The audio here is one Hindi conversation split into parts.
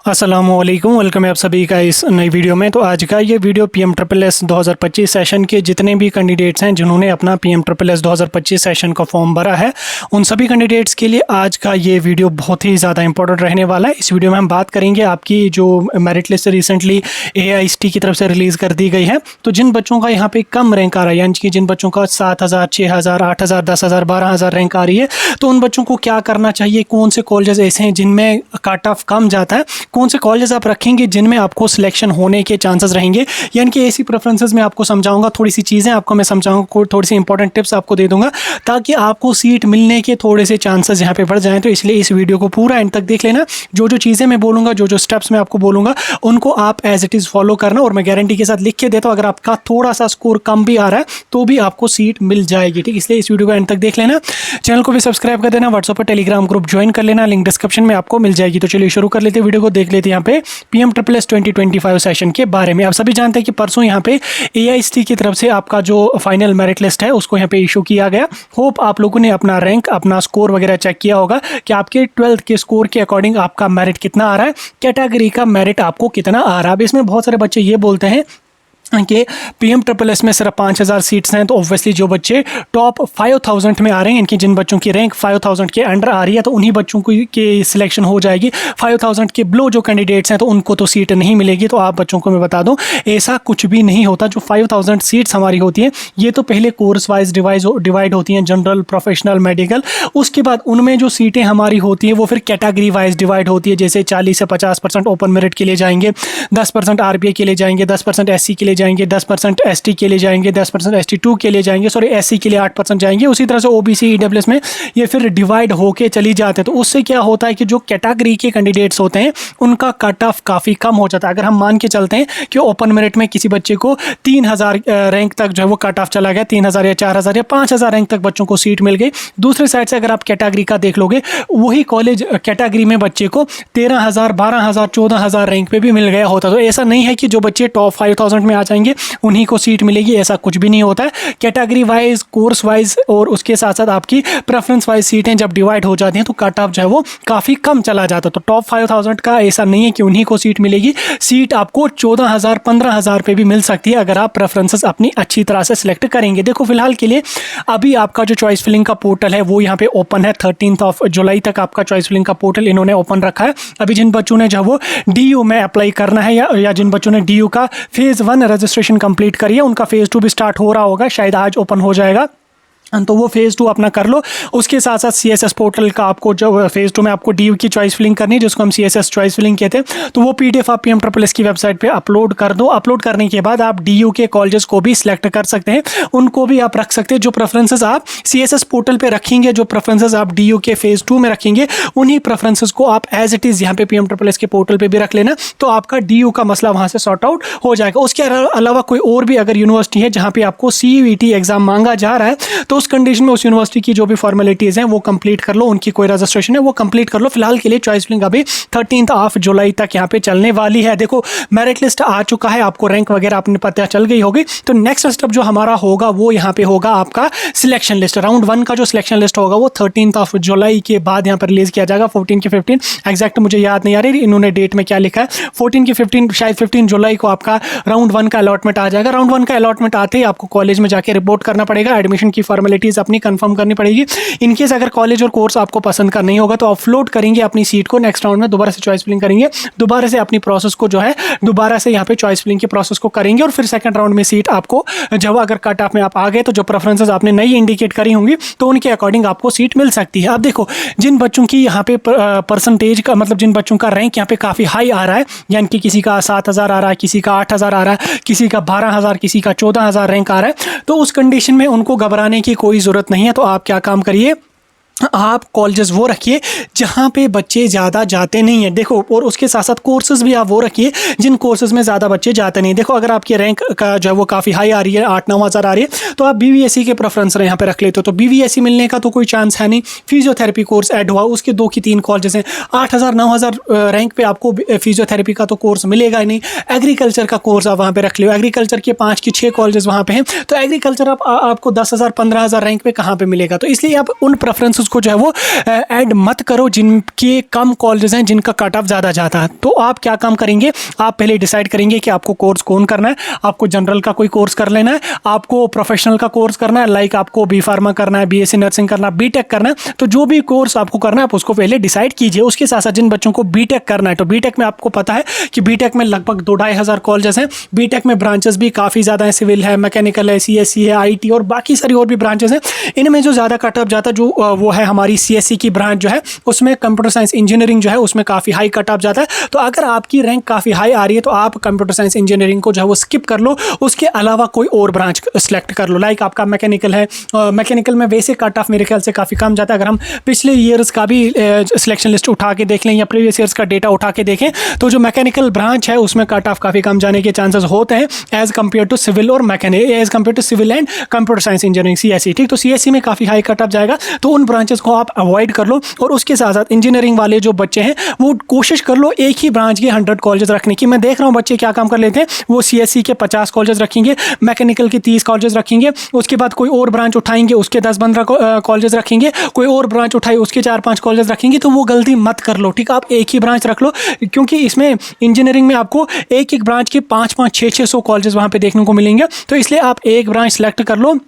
अस्सलामुअलैकुम, वेलकम है आप सभी का इस नई वीडियो में। तो आज का ये वीडियो PMSSS 2025 सेशन के जितने भी कैंडिडेट्स हैं जिन्होंने अपना PMSSS 2025 सेशन का फॉर्म भरा है, उन सभी कैंडिडेट्स के लिए आज का ये वीडियो बहुत ही ज़्यादा इंपॉर्टेंट रहने वाला है। इस वीडियो में हम बात करेंगे आपकी जो मेरिट लिस्ट रिसेंटली AIST की तरफ से रिलीज़ कर दी गई है। तो जिन बच्चों का यहाँ पे कम रैंक आ रहा है, यानी कि जिन बच्चों का 7,000, 6,000, 8,000, 10,000, 12,000 रैंक आ रही है, तो उन बच्चों को क्या करना चाहिए, कौन से कॉलेजेस ऐसे हैं जिनमें कट ऑफ कम जाता है, कौन से कॉलेजेस आप रखेंगे जिनमें आपको सिलेक्शन होने के चांसेस रहेंगे, यानी कि ऐसी प्रेफरेंसेस में आपको समझाऊंगा। थोड़ी सी चीज़ें आपको मैं समझाऊंगा, थोड़ी सी इंपॉर्टेंट टिप्स आपको दे दूंगा ताकि आपको सीट मिलने के थोड़े से चांसेस यहाँ पे बढ़ जाएं। तो इसलिए इस वीडियो को पूरा एंड तक देख लेना। जो जो चीज़ें मैं बोलूँगा, जो जो स्टेप्स मैं आपको बोलूँगा, उनको आप एज इट इज़ फॉलो करना। और मैं गारंटी के साथ लिख के देता हूँ, अगर आपका थोड़ा सा स्कोर कम भी आ रहा है तो भी आपको सीट मिल जाएगी, ठीक। इसलिए इस वीडियो को एंड तक देख लेना। चैनल को भी सब्सक्राइब कर देना, व्हाट्सएप पर टेलीग्राम ग्रुप ज्वाइन कर लेना, लिंक डिस्क्रिप्शन में आपको मिल जाएगी। तो चलिए शुरू कर लेते हैं वीडियो को, देख लेते हैं यहाँ पे PMSSS 2025 सेशन के बारे में। आप सभी जानते हैं कि परसों यहाँ पे AIST की तरफ से आपका जो फाइनल मेरिट लिस्ट है उसको यहाँ पे इशू किया गया। होप आप लोगों ने अपना रैंक, अपना स्कोर वगैरह चेक किया होगा कि आपके 12th के स्कोर के अकॉर्डिंग आपका मेरिट कितना आ रहा है, कैटेगरी का मेरिट आपको कितना आ रहा है। अब इसमें बहुत सारे बच्चे ये बोलते हैं कि PMSSS में सिर्फ 5,000 सीट्स हैं, तो ऑब्वियसली जो बच्चे टॉप 5,000 में आ रहे हैं, इनकी जिन बच्चों की रैंक 5,000 के अंडर आ रही है, तो उन्हीं बच्चों को की सिलेक्शन हो जाएगी। 5,000 के बिलो जो कैंडिडेट्स हैं तो उनको तो सीट नहीं मिलेगी। तो आप बच्चों को मैं बता दूं, ऐसा कुछ भी नहीं होता। जो 5,000 सीट्स हमारी होती हैं, ये तो पहले कोर्स वाइज डिवाइड होती हैं, जनरल, प्रोफेशनल, मेडिकल। उसके बाद उनमें जो सीटें हमारी होती हैं वो फिर कैटेगरी वाइज डिवाइड होती है। जैसे 40 से 50% ओपन मेरिट के लिए जाएंगे, 10% RBI के लिए जाएंगे, 10% SC के लिए जाएंगे, 10% ST के लिए जाएंगे, 10% ST2 के लिए जाएंगे, सॉरी SC के लिए 8% जाएंगे। उसी तरह से OBC EWS में ये फिर डिवाइड होके चली जाते हैं। तो उससे क्या होता है कि जो कैटेगरी के कैंडिडेट्स होते हैं उनका कट ऑफ काफ़ी कम हो जाता है। अगर हम मान के चलते हैं कि ओपन मेरिट में किसी बच्चे को 3,000 रैंक तक जो है वो कट ऑफ चला गया, 3,000 या 4,000 या 5,000 रैंक तक बच्चों को सीट मिल गई। दूसरे साइड से अगर आप कैटेगरी का देख लोगे, वही कॉलेज कैटेगरी में बच्चे को 13,000, 12,000, 14,000 रैंक पे भी मिल गया होता। तो ऐसा नहीं है कि जो बच्चे टॉप 5,000 में आ जाएंगे उन्हीं को सीट मिलेगी, ऐसा कुछ भी नहीं होता है। कैटेगरी वाइज, कोर्स वाइज और उसके साथ साथ आपकी प्रेफरेंस वाइज सीटें जब डिवाइड हो जाती हैं तो कट ऑफ जो है वो काफ़ी कम चला जाता है। तो टॉप 5,000 का ऐसा नहीं है कि उन्हीं को सीट मिलेगी। सीट आपको 14,000, 15,000 पे भी मिल सकती है अगर आप प्रेफरेंसेस अपनी अच्छी तरह से सिलेक्ट करेंगे। देखो फिलहाल के लिए अभी आपका जो चॉइस फिलिंग का पोर्टल है वो यहाँ पे ओपन है। 13 जुलाई तक आपका चॉइस फिलिंग का पोर्टल इन्होंने ओपन रखा है। अभी जिन बच्चों ने जो वो DU में अप्लाई करना है या जिन बच्चों ने DU का फेज़ 1 रजिस्ट्रेशन कंप्लीट करिए, उनका फेज़ 2 भी स्टार्ट हो रहा होगा, शायद आज ओपन हो जाएगा, तो वो फेज़ 2 अपना कर लो। उसके साथ साथ CSS पोर्टल का आपको जो फेज़ 2 में आपको DU की चॉइस फिलिंग करनी है, जिसको हम CSS चॉइस फिलिंग कहते हैं, तो वो PDF आप PMSSS की वेबसाइट पे अपलोड कर दो। अपलोड करने के बाद आप DU के कॉलेजेस को भी सिलेक्ट कर सकते हैं, उनको भी आप रख सकते हैं। जो प्रेफरेंसेस आप CSS पोर्टल पे रखेंगे, जो प्रेफरेंसेस आप DU के फेज़ 2 में रखेंगे, उन्हीं प्रेफरेंसेस को आप एज इट इज़ यहाँ पे PMSSS के पोर्टल पर भी रख लेना, तो आपका DU का मसला वहाँ से सॉर्ट आउट हो जाएगा। उसके अलावा कोई और भी अगर यूनिवर्सिटी है जहाँ पर आपको CUET एग्जाम मांगा जा रहा है, तो उस कंडीशन में उस यूनिवर्सिटी की जो भी फॉर्मेलिटीज़ हैं वो कंप्लीट कर लो, उनकी कोई रजिस्ट्रेशन है वो कंप्लीट कर लो। फिलहाल के लिए चॉइस फिलिंग अभी 13 जुलाई तक यहाँ पे चलने वाली है। देखो मेरिट लिस्ट आ चुका है, आपको रैंक वगैरह अपने पता चल गई होगी। तो नेक्स्ट स्टेप जो हमारा होगा वो यहाँ पे होगा आपका सिलेक्शन लिस्ट। राउंड 1 का जो सिलेक्शन लिस्ट होगा वो 13 जुलाई के बाद यहाँ पर रिलीज किया जाएगा। 14 की 15 एग्जैक्ट मुझे याद नहीं आ रही इन्होंने डेट में क्या लिखा है, 14 की 15 शायद 15 जुलाई को आपका राउंड 1 का अलॉटमेंट आ जाएगा। राउंड 1 का अलॉटमेंट आते ही आपको कॉलेज में जाके रिपोर्ट करना पड़ेगा, एडमिशन की फॉर्मेलिटीज़ अपनी कंफर्म करनी पड़ेगी। इनकेस अगर कॉलेज और कोर्स आपको पसंद का नहीं होगा तो आप फ्लोट करेंगे अपनी सीट को, नेक्स्ट राउंड में दोबारा से चॉइस फिलिंग करेंगे, दोबारा से अपनी प्रोसेस को जो है दोबारा से यहाँ पे चॉइस फिलिंग के प्रोसेस को करेंगे, और फिर सेकंड राउंड में सीट आपको जब अगर कट ऑफ में आप आ गए तो जो प्रेफरेंसेस आपने नई इंडिकेट करी होंगी तो उनके अकॉर्डिंग आपको सीट मिल सकती है। अब देखो जिन बच्चों की यहाँ पे परसेंटेज का मतलब जिन बच्चों का रैंक यहाँ पे काफ़ी हाई आ रहा है, यानी कि किसी का 7,000 आ रहा है, किसी का 8,000 आ रहा है, किसी का 12,000, किसी का 14,000 रैंक आ रहा है, तो उस कंडीशन में उनको घबराने की कोई ज़रूरत नहीं है। तो आप क्या काम करिए, आप कॉलेजेस वो रखिए जहाँ पे बच्चे ज़्यादा जाते नहीं हैं। देखो और उसके साथ साथ कोर्सेज भी आप वो रखिए जिन कोर्सेज में ज़्यादा बच्चे जाते नहीं। देखो अगर आपकी रैंक का जो है वो काफ़ी हाई आ रही है, 8-9 हज़ार आ रही है, तो आप BVSC के प्रेफरेंस यहाँ पे रख लेते हो। तो BVSC मिलने का तो कोई चांस है नहीं। फिजियोथेरेपी कोर्स ऐड हुआ, उसके 2 की 3 कॉलेजेस हैं, 8,000 9,000 रैंक पे आपको फिजियोथेरेपी का तो कोर्स मिलेगा ही नहीं। एग्रीकल्चर का कोर्स आप वहाँ पे रख लो, एग्रीकल्चर के 5 की 6 कॉलेजेस वहाँ पे हैं, तो एग्रीकल्चर आपको 10,000 15,000 रैंक पे कहाँ पे मिलेगा। तो इसलिए आप उन प्रेफरेंसेस कॉलेजेस को जो है वो ऐड मत करो जिनके कम कॉलेजेस हैं, जिनका कट ऑफ ज़्यादा जाता है। तो आप क्या काम करेंगे, आप पहले डिसाइड करेंगे कि आपको कोर्स कौन करना है। आपको जनरल का कोई कोर्स कर लेना है, आपको प्रोफेशनल का कोर्स करना है, लाइक आपको बी फार्मा करना है, बीएससी नर्सिंग करना है, बीटेक करना है। तो जो भी कोर्स आपको करना है आप उसको पहले डिसाइड कीजिए। उसके साथ साथ जिन बच्चों को बीटेक करना है, तो बीटेक में आपको पता है कि बीटेक में लगभग 2-2,500 कॉलेजेस हैं। बीटेक में ब्रांचेस भी काफ़ी ज़्यादा हैं, सिविल है, मैकेनिकल है, सीएससी है, आईटी और बाकी सारी और भी ब्रांचेस हैं। इनमें जो ज़्यादा कट ऑफ जाता है जो वो है हमारी सीएससी की ब्रांच जो है, उसमें कंप्यूटर साइंस इंजीनियरिंग जो है उसमें काफ़ी हाई कट ऑफ जाता है। तो अगर आपकी रैंक काफ़ी हाई आ रही है तो आप कंप्यूटर साइंस इंजीनियरिंग को जो है वो स्किप कर लो, उसके अलावा कोई और ब्रांच सेलेक्ट कर लो। लाइक आपका मैकेनिकल है, मैकेनिकल में वैसे कट ऑफ मेरे ख्याल से काफ़ी कम जाता है। अगर हम पिछले ईयर्स का भी सिलेक्शन लिस्ट उठा के देख लें या प्रीवियस ईयर्स का डेटा उठा के देखें तो जो मैकेनिकल ब्रांच है उसमें कट ऑफ काफ़ी कम जाने के चांसेस होते हैं एज कम्पेयर टू सिविल और mechanical, as compare to civil and computer science engineering CSC. ठीक, तो सीएससी में काफ़ी हाई कट ऑफ जाएगा, तो उन ब्रांचेस को आप अवॉइड कर लो। और उसके साथ साथ इंजीनियरिंग वाले जो बच्चे हैं वो कोशिश कर लो एक ही ब्रांच के 100 कॉलेजेस रखने की। मैं देख रहा हूँ बच्चे क्या काम कर लेते हैं, वो सीएससी के 50 कॉलेजेस रखेंगे, मैकेनिकल के 30 कॉलेजेस रखेंगे, उसके बाद कोई और ब्रांच उठाएंगे उसके 10-15 कॉलेजेस रखेंगे, कोई और ब्रांच उठाई उसके 4-5 कॉलेजेस रखेंगे। तो वो गलती मत कर लो। ठीक, आप एक ही ब्रांच रख लो, क्योंकि इसमें इंजीनियरिंग में आपको एक एक ब्रांच के 5-5, 600 कॉलेजेस वहाँ पे देखने को मिलेंगे। तो इसलिए आप एक ब्रांच सेलेक्ट कर लो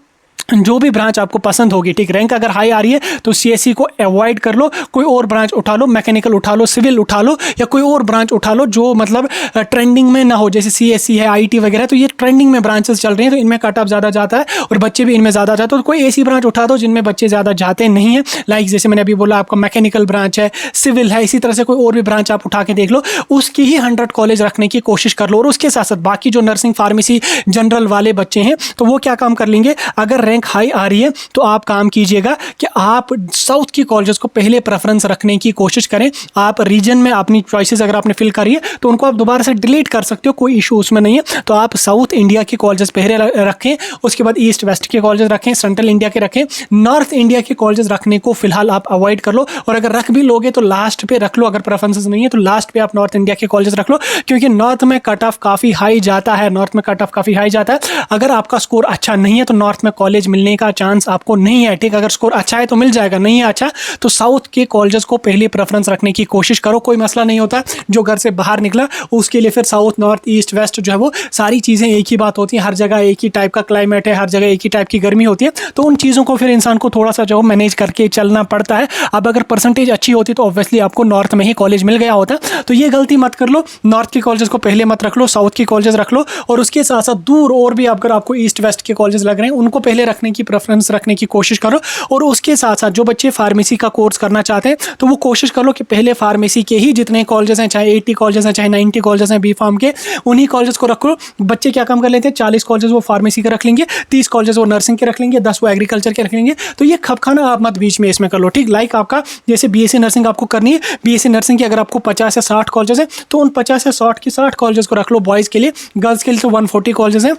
जो भी ब्रांच आपको पसंद होगी। ठीक, रैंक अगर हाई आ रही है तो सीएससी को अवॉइड कर लो, कोई और ब्रांच उठा लो, मैकेनिकल उठा लो, सिविल उठा लो या कोई और ब्रांच उठा लो जो मतलब ट्रेंडिंग में ना हो, जैसे सीएससी है, आईटी वगैरह। तो ये ट्रेंडिंग में ब्रांचेस चल रही हैं तो इनमें कट ऑफ ज़्यादा जाता है और बच्चे भी इनमें ज़्यादा जाते हैं। तो कोई ऐसी ब्रांच उठा दो जिनमें बच्चे ज़्यादा जाते नहीं हैं। लाइक जैसे मैंने अभी बोला आपका मैकेनिकल ब्रांच है, सिविल है, इसी तरह से कोई और भी ब्रांच आप उठा के देख लो, उसकी ही 100 कॉलेज रखने की कोशिश कर लो। और उसके साथ साथ बाकी जो नर्सिंग, फार्मेसी, जनरल वाले बच्चे हैं तो वो क्या काम कर लेंगे, अगर रैंक हाई आ रही है तो आप काम कीजिएगा कि आप साउथ की कॉलेजेस को पहले प्रेफरेंस रखने की कोशिश करें। आप रीजन में अपनी चॉइसेस अगर आपने फिल करी है तो उनको आप दोबारा से डिलीट कर सकते हो, कोई इशू उसमें नहीं है। तो आप साउथ इंडिया के कॉलेजेस पहले रखें, उसके बाद ईस्ट वेस्ट के कॉलेजेस रखें, सेंट्रल इंडिया के रखें, नॉर्थ इंडिया के कॉलेजेस रखने को फिलहाल आप अवॉइड कर लो। और अगर रख भी लोगे तो लास्ट पे रख लो, अगर प्रेफरेंसेस नहीं है तो लास्ट पे आप नॉर्थ इंडिया के कॉलेजेस रख लो, क्योंकि नॉर्थ में कट ऑफ काफ़ी हाई जाता है। नॉर्थ में कट ऑफ काफ़ी हाई जाता है। अगर आपका स्कोर अच्छा नहीं है तो नॉर्थ में कॉलेज मिलने का चांस आपको नहीं है। ठीक, अगर स्कोर अच्छा है तो मिल जाएगा, नहीं है अच्छा तो साउथ के कॉलेजेस को पहले प्रेफरेंस रखने की कोशिश करो। कोई मसला नहीं होता, जो घर से बाहर निकला उसके लिए फिर साउथ, नॉर्थ, ईस्ट, वेस्ट जो है वो सारी चीज़ें एक ही बात होती है। हर जगह एक ही टाइप का क्लाइमेट है, हर जगह एक ही टाइप की गर्मी होती है, तो उन चीज़ों को फिर इंसान को थोड़ा सा जो मैनेज करके चलना पड़ता है। अब अगर परसेंटेज अच्छी होती तो ऑब्वियसली आपको नॉर्थ में ही कॉलेज मिल गया होता, तो ये गलती मत कर लो। नॉर्थ के कॉलेजेस को पहले मत रख लो, साउथ के कॉलेजेस रख लो। और उसके साथ साथ दूर और भी अगर आपको ईस्ट वेस्ट के कॉलेज लग रहे हैं उनको पहले रखने की प्रेफरेंस रखने की कोशिश करो। और उसके साथ साथ जो बच्चे फार्मेसी का कोर्स करना चाहते हैं तो वो कोशिश कर लो कि पहले फार्मेसी के ही जितने कॉलेजेस हैं, चाहे 80 कॉलेजेस हैं, चाहे 90 कॉलेजेस हैं बी फार्म के, उन्हीं कॉलेजेस को रखो। बच्चे क्या काम कर लेते हैं, 40 कॉलेजेस वो फार्मेसी के रख लेंगे, 30 कॉलेजेस वो नर्सिंग के रख लेंगे, 10 वो एग्रीकल्चर के रख लेंगे। तो ये खपखाना आप मत बीच में इसमें कर लो। ठीक, लाइक आपका जैसे बीएससी नर्सिंग आपको करनी है, बीएससी नर्सिंग की अगर आपको 50 या 60 कॉलेजेस हैं तो उन 50 या 60 की 60 कॉलेजेस को रख लो बॉयज़ के लिए। गर्ल्स के लिए तो 140 कॉलेजेस हैं,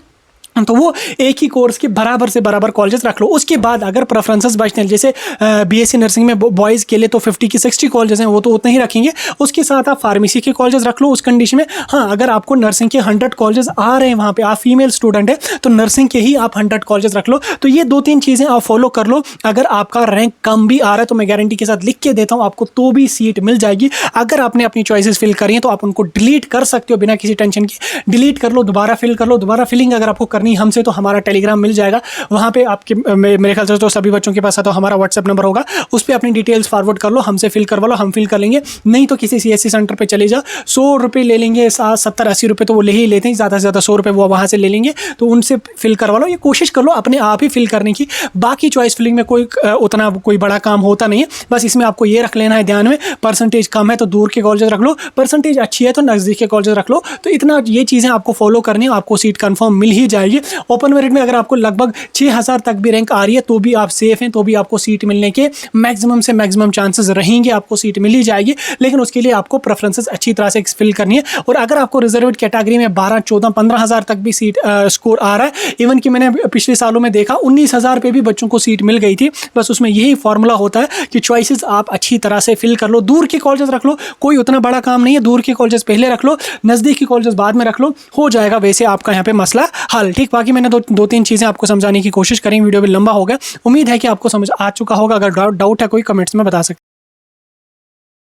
तो वो एक ही कोर्स के बराबर से बराबर कॉलेजेस रख लो। उसके बाद अगर प्रेफरेंसेस बचते हैं, जैसे बीएससी नर्सिंग में बॉयज़ के लिए तो 50 की 60 कॉलेजेस हैं, वो तो उतने ही रखेंगे। उसके साथ आप फार्मेसी के कॉलेजेस रख लो उस कंडीशन में। हाँ, अगर आपको नर्सिंग के 100 कॉलेजेस आ रहे हैं, वहाँ पे आप फीमेल स्टूडेंट है तो नर्सिंग के ही आप 100 कॉलेजेस रख लो। तो ये 2-3 चीज़ें आप फॉलो कर लो। अगर आपका रैंक कम भी आ रहा है तो मैं गारंटी के साथ लिख के देता हूँ आपको तो भी सीट मिल जाएगी। अगर आपने अपनी चॉइसेस फिल करी हैं तो आप उनको डिलीट कर सकते हो बिना किसी टेंशन के। डिलीट कर लो, दोबारा फिल कर लो। दोबारा फिलिंग अगर आपको करनी हमसे तो हमारा टेलीग्राम मिल जाएगा, वहाँ पे आपके मेरे ख्याल से तो सभी बच्चों के पास है तो हमारा व्हाट्सएप नंबर होगा, उस पर अपनी डिटेल्स फॉरवर्ड कर लो, हमसे फिल करवा लो, हम फिल कर लेंगे। नहीं तो किसी सीएससी सेंटर पे चले जाओ, 100 रुपये ले लेंगे, 70-80 रुपये तो वो ले ही लेते हैं, ज़्यादा से ज़्यादा 100 रुपये वो वहाँ से ले लेंगे, तो उनसे फिल करवा लो। ये कोशिश कर लो अपने आप ही फिल करने की। बाकी चॉइस फिलिंग में कोई उतना कोई बड़ा काम होता नहीं है, बस इसमें आपको ये रख लेना है ध्यान में, परसेंटेज कम है तो दूर के कॉलेज रख लो, परसेंटेज अच्छी है तो नज़दीक के कॉलेज रख लो। तो इतना ये चीज़ें आपको फॉलो करनी है, आपको सीट कन्फर्म मिल ही जाएगी। ओपन मेरिट में अगर आपको लगभग 6000 तक भी रैंक आ रही है तो भी आप सेफ हैं, तो भी आपको सीट मिलने के मैक्सिमम से मैक्सिमम चांसेस रहेंगे, आपको सीट मिल ही जाएगी। लेकिन उसके लिए आपको प्रेफरेंसेस अच्छी तरह से फिल करनी है। और अगर आपको रिजर्वेड कैटेगरी में 12, 14, 15,000 तक भी सीट स्कोर आ रहा है, इवन कि मैंने पिछले सालों में देखा 19,000 पे भी बच्चों को सीट मिल गई थी। बस उसमें यही फॉर्मूला होता है कि चॉइसेस आप अच्छी तरह से फिल कर लो। दूर के कॉलेजेस रख लो, कोई उतना बड़ा काम नहीं है, दूर के कॉलेजेस पहले रख लो, नज़दीक के कॉलेजेस बाद में रख लो, हो जाएगा वैसे आपका यहाँ पे मसला हल। ठीक, बाकी मैंने दो तीन चीज़ें आपको समझाने की कोशिश करी। वीडियो भी लंबा हो गया, उम्मीद है कि आपको समझ आ चुका होगा। अगर डाउट है कोई, कमेंट्स में बता सकते हैं।